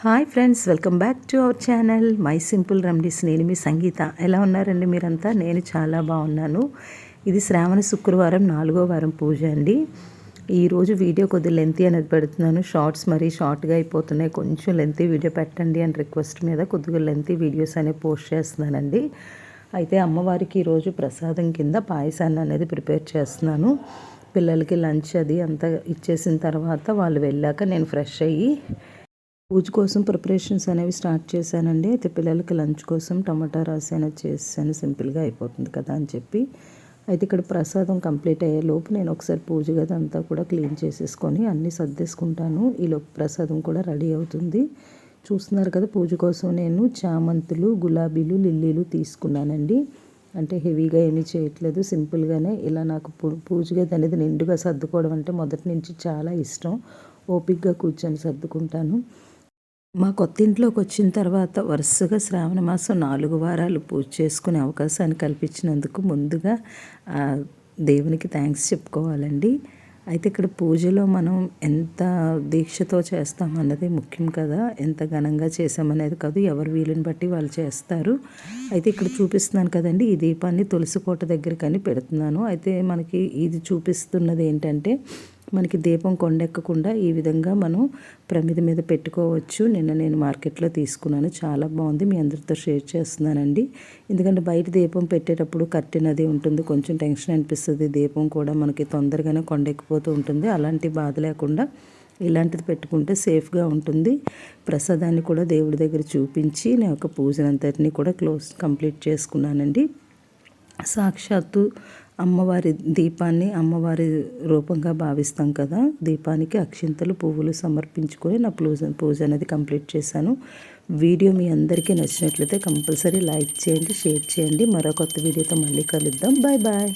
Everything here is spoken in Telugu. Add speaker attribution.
Speaker 1: Hi friends, welcome back to our channel my simple remedies. నేను మీ సంగీత. ఎలా ఉన్నారండి మీరంతా? నేను చాలా బాగున్నాను. ఇది శ్రావణ శుక్రవారం 4వ వారం పూజ అండి. ఈరోజు వీడియో కొద్దిగా లెంతీ అనేది పెడుతున్నాను. షార్ట్స్ మరీ షార్ట్గా అయిపోతున్నాయి. కొంచెం లెంతీ వీడియో పెట్టండి అని రిక్వెస్ట్ మీద కొద్దిగా లెంతీ వీడియోస్ అనేవి పోస్ట్ చేస్తున్నానండి. అయితే అమ్మవారికి ఈరోజు ప్రసాదం కింద పాయసాన్ని అనేది ప్రిపేర్ చేస్తున్నాను. పిల్లలకి లంచ్ అది అంతా ఇచ్చేసిన తర్వాత వాళ్ళు వెళ్ళాక నేను ఫ్రెష్ అయ్యి పూజ కోసం ప్రిపరేషన్స్ అనేవి స్టార్ట్ చేశానండి. అయితే పిల్లలకి లంచ్ కోసం టమాటా రైస్ అనేది చేసాను, సింపుల్గా అయిపోతుంది కదా అని చెప్పి. అయితే ఇక్కడ ప్రసాదం కంప్లీట్ అయ్యే లోపు నేను ఒకసారి పూజ గది అంతా కూడా క్లీన్ చేసేసుకొని అన్నీ సర్దేసుకుంటాను. ఈలోపు ప్రసాదం కూడా రెడీ అవుతుంది. చూస్తున్నారు కదా, పూజ కోసం నేను చామంతులు, గులాబీలు, లిల్లీలు తీసుకున్నానండి. అంటే హెవీగా ఏమీ చేయట్లేదు, సింపుల్గానే. ఇలా నాకు పూజ గది అనేది నిండుగా సర్దుకోవడం అంటే మొదటి నుంచి చాలా ఇష్టం. ఓపిక్గా కూర్చొని సర్దుకుంటాను. మా కొత్త ఇంట్లోకి వచ్చిన తర్వాత వరుసగా శ్రావణ మాసం 4 వారాలు పూజ చేసుకునే అవకాశాన్ని కల్పించినందుకు ముందుగా దేవునికి థ్యాంక్స్ చెప్పుకోవాలండి. అయితే ఇక్కడ పూజలో మనం ఎంత దీక్షతో చేస్తామన్నది ముఖ్యం కదా. ఎంత ఘనంగా చేసామనేది కాదు, ఎవరు వీలుని బట్టి వాళ్ళు చేస్తారు. అయితే ఇక్కడ చూపిస్తున్నాను కదండి, ఈ దీపాన్ని తులసి కోట దగ్గరకని పెడుతున్నాను. అయితే మనకి ఇది చూపిస్తున్నది ఏంటంటే, మనకి దీపం కొండెక్కకుండా ఈ విధంగా మనం ప్రమిద మీద పెట్టుకోవచ్చు. నిన్న నేను మార్కెట్లో తీసుకున్నాను, చాలా బాగుంది. మీ అందరితో షేర్ చేస్తున్నానండి. ఎందుకంటే బయట దీపం పెట్టేటప్పుడు కర్టెన్ అది ఉంటుంది, కొంచెం టెన్షన్ అనిపిస్తుంది. దీపం కూడా మనకి తొందరగానే కొండెక్కిపోతూ ఉంటుంది. అలాంటి బాధ లేకుండా ఇలాంటిది పెట్టుకుంటే సేఫ్గా ఉంటుంది. ప్రసాదాన్ని కూడా దేవుడి దగ్గర చూపించి నేను ఒక పూజనంతటిని కూడా కంప్లీట్ చేసుకున్నానండి. సాక్షాత్తు అమ్మవారి దీపాన్ని అమ్మవారి రూపంగా భావిస్తాం కదా. దీపానికి అక్షింతలు, పువ్వులు సమర్పించుకొని నా పూజ అనేది కంప్లీట్ చేశాను. వీడియో మీ అందరికీ నచ్చినట్లయితే కంపల్సరీ లైక్ చేయండి, షేర్ చేయండి. మరో కొత్త వీడియోతో మళ్ళీ కలుద్దాం. Bye bye.